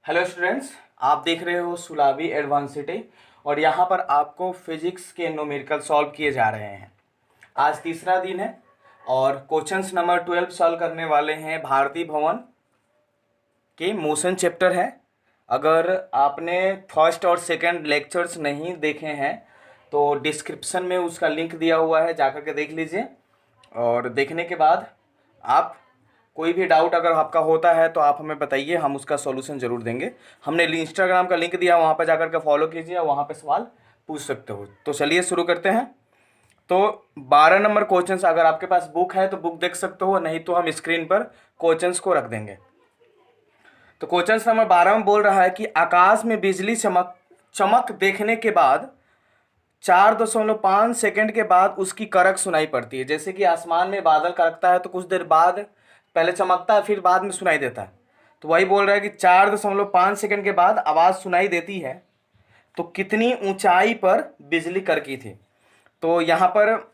Hello students, आप देख रहे हो सुलाभी एडवांसिटी और यहाँ पर आपको फिजिक्स के न्यूमेरिकल सॉल्व किए जा रहे हैं। आज तीसरा दिन है और क्वेश्चंस नंबर 12 सॉल्व करने वाले हैं। भारतीय भवन के मोशन चैप्टर है। अगर आपने फर्स्ट और सेकंड लेक्चर्स नहीं देखे हैं तो डिस्क्रिप्शन में उसका लिंक दिया हुआ है, जाकर के देख लीजिए। और देखने के बाद आप कोई भी डाउट अगर आपका होता है तो आप हमें बताइए, हम उसका सॉल्यूशन जरूर देंगे। हमने इंस्टाग्राम का लिंक दिया, वहाँ पर जाकर के फॉलो कीजिए और वहाँ पे सवाल पूछ सकते हो। तो चलिए शुरू करते हैं। तो 12 नंबर क्वेश्चंस, अगर आपके पास बुक है तो बुक देख सकते हो, नहीं तो हम स्क्रीन पर क्वेश्चंस को रख देंगे। तो क्वेश्चंस नंबर 12 में बोल रहा है कि आकाश में बिजली चमक चमक देखने के बाद 4.5 सेकंड के बाद उसकी करक सुनाई पड़ती है। जैसे कि आसमान में बादल करकता है तो कुछ देर बाद पहले चमकता है, फिर बाद में सुनाई देता है। तो वही बोल रहा है कि 4.5 सेकंड के बाद आवाज़ सुनाई देती है तो कितनी ऊंचाई पर बिजली करकी थी। तो यहाँ पर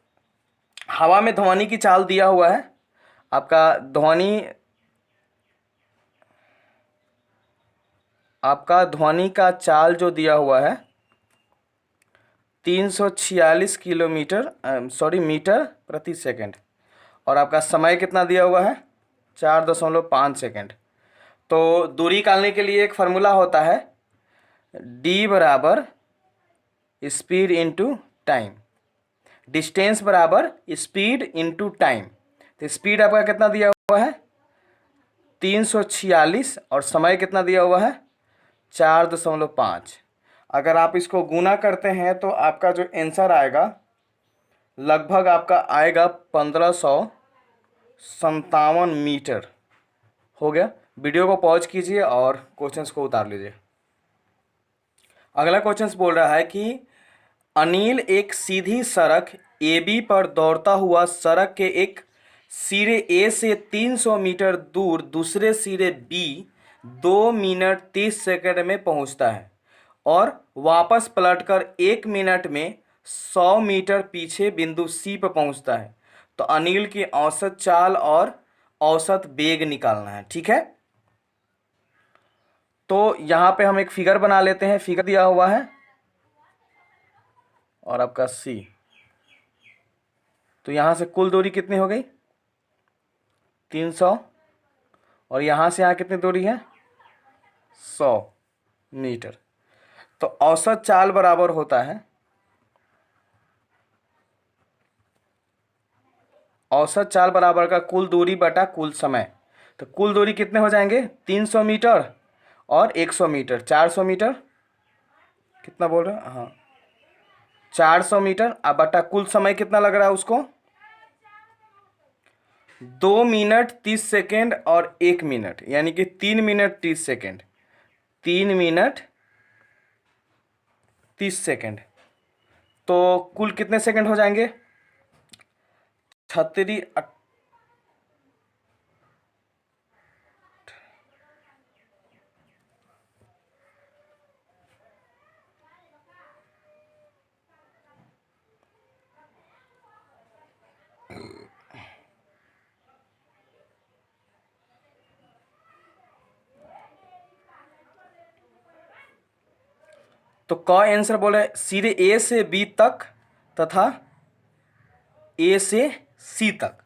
हवा में ध्वनि की चाल दिया हुआ है। आपका ध्वनि का चाल जो दिया हुआ है 346 मीटर प्रति सेकंड, और आपका समय कितना दिया हुआ है 4.5 सेकंड। तो दूरी निकालने के लिए एक फार्मूला होता है, d बराबर स्पीड इंटू टाइम, डिस्टेंस बराबर स्पीड इंटू टाइम। तो स्पीड आपका कितना दिया हुआ है 346 और समय कितना दिया हुआ है 4.5। अगर आप इसको गुना करते हैं तो आपका जो आंसर आएगा लगभग आपका आएगा 1557 मीटर। हो गया। वीडियो को पॉज कीजिए और क्वेश्चंस को उतार लीजिए। अगला क्वेश्चंस बोल रहा है कि अनिल एक सीधी सड़क AB पर दौड़ता हुआ सड़क के एक सिरे A से 300 मीटर दूर दूसरे सिरे B 2 मिनट 30 सेकंड में पहुंचता है और वापस पलटकर 1 मिनट में 100 मीटर पीछे बिंदु C पर पहुंचता है। तो अनिल की औसत चाल और औसत वेग निकालना है। ठीक है, तो यहाँ पे हम एक फिगर बना लेते हैं। फिगर दिया हुआ है और आपका C, तो यहाँ से कुल दूरी कितनी हो गई 300, और यहाँ से यहाँ कितनी दूरी है 100 मीटर। तो औसत चाल बराबर होता है, औसत चाल बराबर का कुल दूरी बटा कुल समय। तो कुल दूरी कितने हो जाएंगे 300 मीटर और 100 मीटर 400 मीटर। कितना बोल रहे हैं, हाँ 400 मीटर। अब बटा कुल समय कितना लग रहा है उसको 2 मिनट 30 सेकेंड और 1 मिनट, यानी कि 3 मिनट 30 सेकेंड, 3 मिनट 30 सेकेंड। तो कुल कितने सेकेंड हो जाएंगे 36। तो क आंसर बोले सीधे A से B तक तथा A से C तक।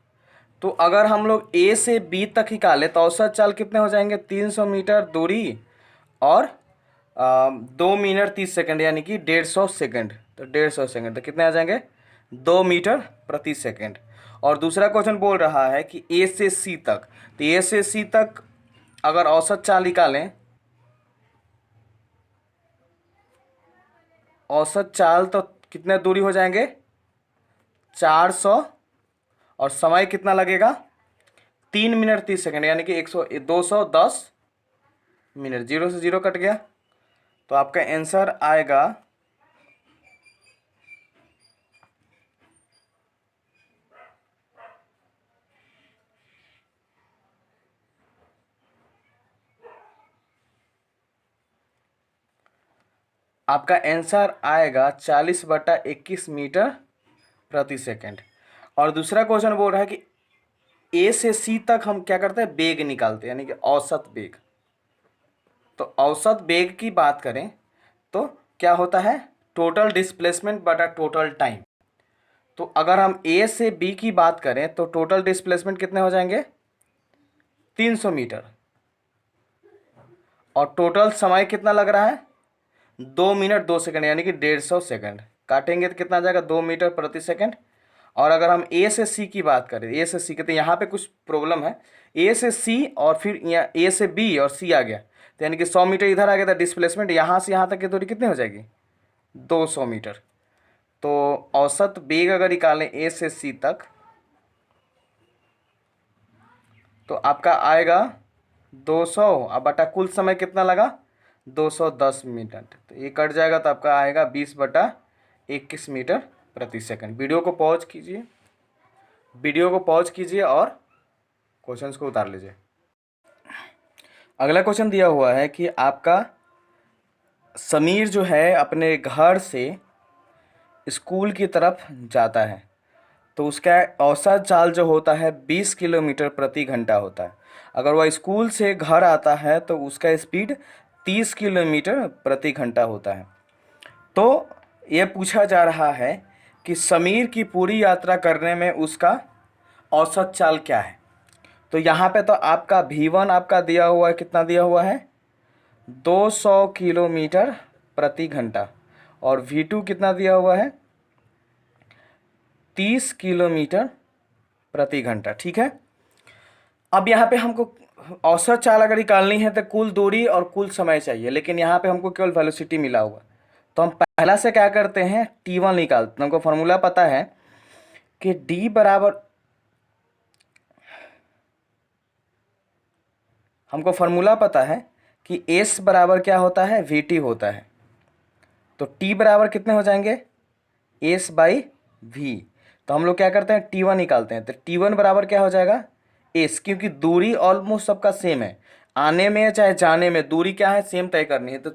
तो अगर हम लोग A से B तक निकाले तो औसत चाल कितने हो जाएंगे 300 मीटर दूरी और 2 मिनट 30 सेकंड, यानी कि 150 सेकंड। तो 150 सेकंड तो कितने आ जाएंगे 2 मीटर प्रति सेकंड। और दूसरा क्वेश्चन बोल रहा है कि A से C तक, तो A से C तक अगर औसत चाल निकालें, औसत चाल तो कितने दूरी हो जाएंगे 400, और समय कितना लगेगा 3 मिनट 30 सेकंड, यानी कि 210 मिनट। 0 से 0 कट गया तो आपका आंसर आएगा आपका आंसर आएगा 40/21 मीटर प्रति सेकंड। और दूसरा क्वेश्चन बोल रहा है कि A से C तक हम क्या करते हैं वेग निकालते हैं, यानी कि औसत वेग। तो औसत वेग की बात करें तो क्या होता है, टोटल डिस्प्लेसमेंट बटा टोटल टाइम। तो अगर हम ए से बी की बात करें तो टोटल डिस्प्लेसमेंट कितने हो जाएंगे, 300 मीटर, और टोटल समय कितना लग रहा है, 2 मिनट 2 सेकंड, यानी कि 150 सेकंड। काटेंगे तो कितना आ जाएगा, 2 मीटर प्रति सेकंड। और अगर हम ए से सी की बात करें, ए से सी, कहते हैं यहाँ पे कुछ प्रॉब्लम है, ए से सी और फिर यहाँ ए से बी और सी आ गया, तो यानी कि 100 मीटर इधर आ गया था। डिस्प्लेसमेंट यहाँ से यहाँ तक की दूरी कितनी हो जाएगी, 200 मीटर। तो औसत वेग अगर निकालें ए से सी तक तो आपका आएगा 200, अब बटा कुल समय कितना लगा, 210 मिनट। तो ये कट जाएगा तो आपका आएगा 20/21 मीटर प्रति सेकंड। वीडियो को पॉज कीजिए, वीडियो को पॉज कीजिए और क्वेश्चंस को उतार लीजिए। अगला क्वेश्चन दिया हुआ है कि आपका समीर जो है अपने घर से स्कूल की तरफ जाता है, तो उसका औसत चाल जो होता है 20 किलोमीटर प्रति घंटा होता है। अगर वह स्कूल से घर आता है तो उसका स्पीड 30 किलोमीटर प्रति घंटा होता है। तो ये पूछा जा रहा है कि समीर की पूरी यात्रा करने में उसका औसत चाल क्या है। तो यहाँ पे तो आपका V1 आपका दिया हुआ है, कितना दिया हुआ है, 200 किलोमीटर प्रति घंटा, और V2 कितना दिया हुआ है, 30 किलोमीटर प्रति घंटा। ठीक है, अब यहाँ पे हमको औसत चाल अगर निकालनी है तो कुल दूरी और कुल समय चाहिए, लेकिन यहाँ पे हमको केवल वेलोसिटी मिला हुआ। तो हम पहला से क्या करते हैं, T1 निकालते हैं। हमको फॉर्मूला पता है कि D बराबर, हमको फॉर्मूला पता है कि S बराबर क्या होता है, VT होता है। तो T बराबर कितने हो जाएंगे, S/V। तो हम लोग क्या करते हैं, T1 निकालते हैं। तो T1 बराबर क्या हो जाएगा, S, क्योंकि दूरी ऑलमोस्ट सबका सेम है, आने में चाहे जाने में दूरी क्या है, सेम तय करनी है। तो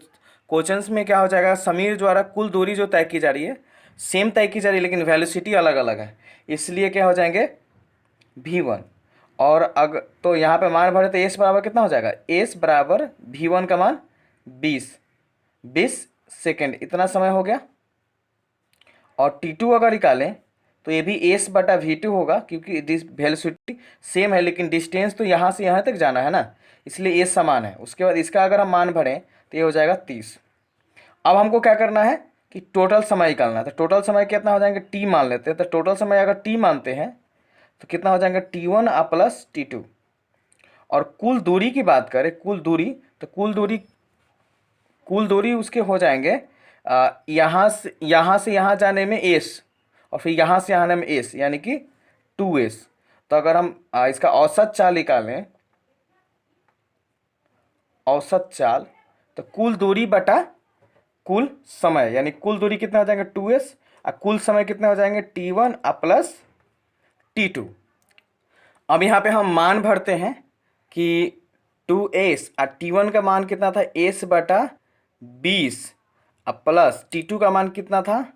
क्वेश्चंस में क्या हो जाएगा, समीर द्वारा कुल दूरी जो तय की जा रही है सेम तय की जा रही है, लेकिन वेलोसिटी अलग अलग है, इसलिए क्या हो जाएंगे, V1। और अगर तो यहाँ पे मान भरे तो S बराबर कितना हो जाएगा, S बराबर V1 का मान 20 सेकेंड, इतना समय हो गया। और T2 अगर निकालें तो ये भी S/V2 होगा, क्योंकि वेलोसिटी सेम है, लेकिन डिस्टेंस तो यहाँ से यहाँ तक जाना है ना, इसलिए S समान है। उसके बाद इसका अगर हम मान भरें तो ये हो जाएगा 30। अब हमको क्या करना है कि टोटल समय निकालना है। तो टोटल समय कितना हो जाएंगे, T मान लेते हैं। तो टोटल समय अगर T मानते हैं तो कितना हो जाएंगे, T1 प्लस T2। और कुल दूरी की बात करें, कुल दूरी, तो कुल दूरी उसके हो जाएंगे यहाँ से यहाँ जाने में S, और फिर यहाँ से आने में S, यानी कि 2S। तो अगर हम इसका औसत चाल निकालें, औसत चाल, तो कुल दूरी बटा कुल समय, यानी कुल दूरी कितना हो जाएंगे 2S, और कुल समय कितने हो जाएंगे T1 प्लस T2। अब यहाँ पे हम मान भरते हैं कि 2S और T1 का मान कितना था, S/20, प्लस T2 का मान कितना था,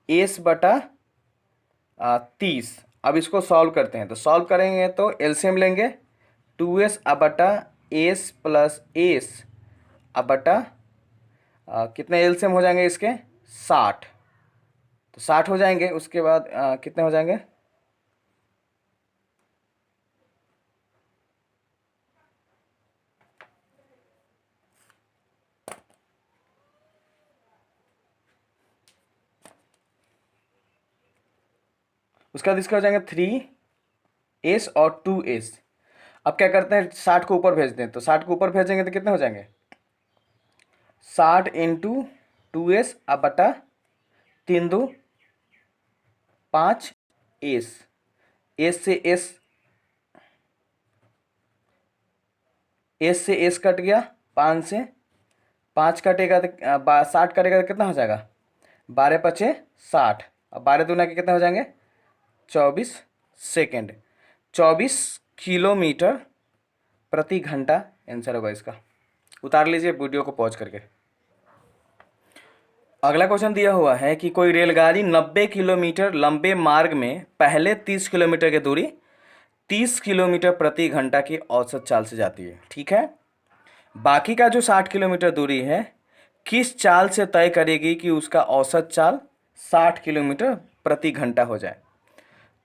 S/30। अब इसको सॉल्व करते हैं। तो सॉल्व करेंगे तो एलसीएम लेंगे, 2S/S प्लस S कितने एलसीएम हो जाएंगे इसके, 60। तो 60 हो जाएंगे। उसके बाद कितने हो जाएंगे, उसके बाद इसके हो जाएंगे 3S और 2S। अब क्या करते हैं, 60 को ऊपर भेज दें। तो 60 को ऊपर भेजेंगे तो कितने हो जाएंगे, 60 × 2S बटा 3 2 5 S, S से S कट गया, 5 से 5 कटेगा तो 60 कटेगा तो कितना हो जाएगा, 12×5 = 60। अब 12 दूना के कितने हो जाएंगे, 24 सेकेंड। 24 किलोमीटर प्रति घंटा आंसर होगा इसका। उतार लीजिए वीडियो को पॉज करके। अगला क्वेश्चन दिया हुआ है कि कोई रेलगाड़ी 90 किलोमीटर लंबे मार्ग में पहले 30 किलोमीटर की दूरी 30 किलोमीटर प्रति घंटा की औसत चाल से जाती है। ठीक है, बाकी का जो 60 किलोमीटर दूरी है किस चाल से तय करेगी कि उसका औसत चाल 60 किलोमीटर प्रति घंटा हो जाए।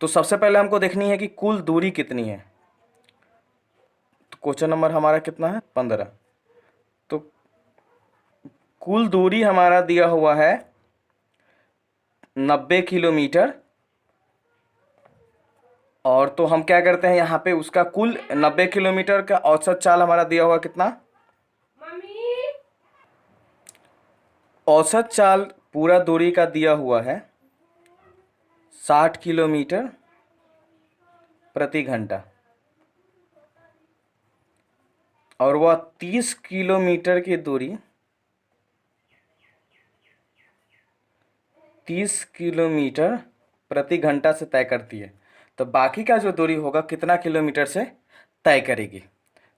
तो सबसे पहले हमको देखनी है कि कुल दूरी कितनी है। तो क्वेश्चन नंबर हमारा कितना है 15। तो कुल दूरी हमारा दिया हुआ है 90 किलोमीटर। और तो हम क्या करते हैं यहाँ पे उसका कुल 90 किलोमीटर का औसत चाल हमारा दिया हुआ कितना, औसत चाल पूरा दूरी का दिया हुआ है 60 किलोमीटर प्रति घंटा। और वह 30 किलोमीटर की दूरी 30 किलोमीटर प्रति घंटा से तय करती है। तो बाकी का जो दूरी होगा कितना किलोमीटर से तय करेगी।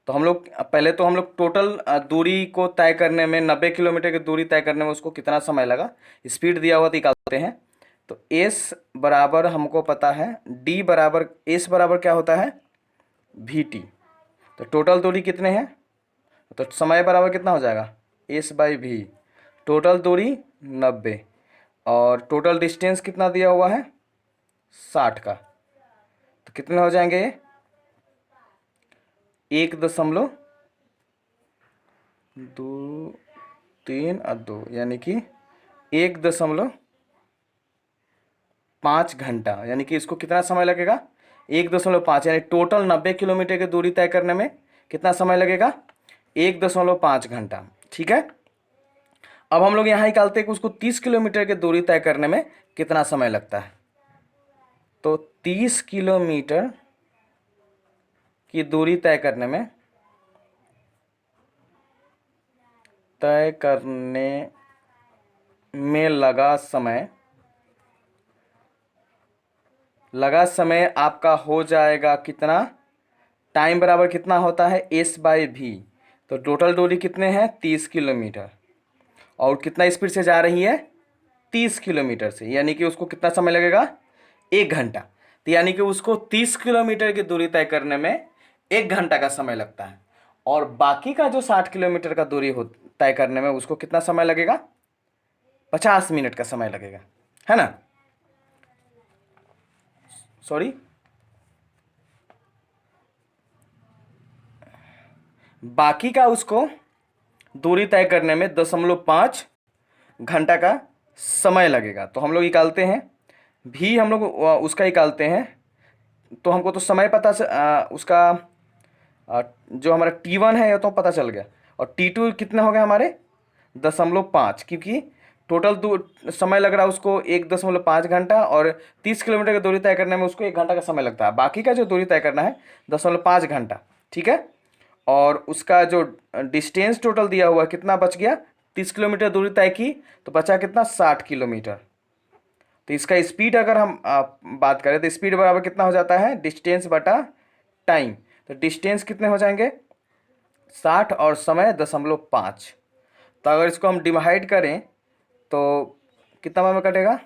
तो हम लोग पहले तो हम लोग टोटल दूरी को तय करने में 90 किलोमीटर की दूरी तय करने में उसको कितना समय लगा, स्पीड दिया हुआ निकालते हैं। तो एस बराबर हमको पता है डी बराबर एस बराबर क्या होता है वी टी। तो टोटल दूरी कितने हैं, तो समय बराबर कितना हो जाएगा एस बाई वी। टोटल दूरी 90 और टोटल डिस्टेंस कितना दिया हुआ है 60 का। तो कितने हो जाएंगे ये 1.23 यानी कि 1.5 घंटा। यानी कि इसको कितना समय लगेगा 1.5, यानी टोटल 90 किलोमीटर की दूरी तय करने में कितना समय लगेगा 1.5 घंटा। ठीक है। अब हम लोग यहाँ निकालते हैं कि उसको 30 किलोमीटर की दूरी तय करने में कितना समय लगता है। तो 30 किलोमीटर की दूरी तय करने में लगा समय आपका हो जाएगा कितना, टाइम बराबर कितना होता है एस बाई वी। तो टोटल दूरी कितने हैं 30 किलोमीटर और कितना स्पीड से जा रही है 30 किलोमीटर से, यानी कि उसको कितना समय लगेगा 1 घंटा। तो यानी कि उसको 30 किलोमीटर की दूरी तय करने में 1 घंटा का समय लगता है। और बाकी का जो 60 किलोमीटर का दूरी हो तय करने में उसको कितना समय लगेगा 50 मिनट का समय लगेगा, है ना। सॉरी, बाकी का उसको दूरी तय करने में 0.5 घंटा का समय लगेगा। तो हम लोग निकालते हैं भी, हम लोग उसका निकालते हैं। तो हमको तो समय पता उसका जो हमारा T1 है ये तो पता चल गया, और T2 कितना हो गया हमारे 0.5, क्योंकि टोटल समय लग रहा है उसको 1.5 घंटा और 30 किलोमीटर की दूरी तय करने में उसको 1 घंटा का समय लगता है। बाकी का जो दूरी तय करना है 0.5 घंटा। ठीक है। और उसका जो डिस्टेंस टोटल दिया हुआ कितना बच गया 30 किलोमीटर दूरी तय की, तो बचा कितना 60 किलोमीटर। तो इसका स्पीड अगर हम बात करें तो स्पीड बराबर कितना हो जाता है डिस्टेंस बटा टाइम। तो डिस्टेंस कितने हो जाएंगे 60 और समय 0.5। तो अगर इसको हम डिवाइड करें तो कितना बार में कटेगा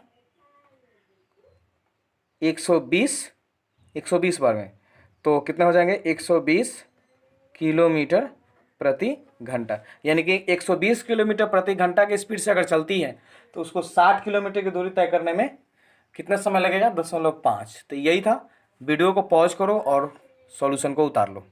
120 बार में। तो कितने हो जाएंगे 120 किलोमीटर प्रति घंटा। यानी कि 120 किलोमीटर प्रति घंटा की स्पीड से अगर चलती है तो उसको 60 किलोमीटर की दूरी तय करने में कितना समय लगेगा 0.5। तो यही था। वीडियो को पॉज करो और सॉल्यूशन को उतार लो।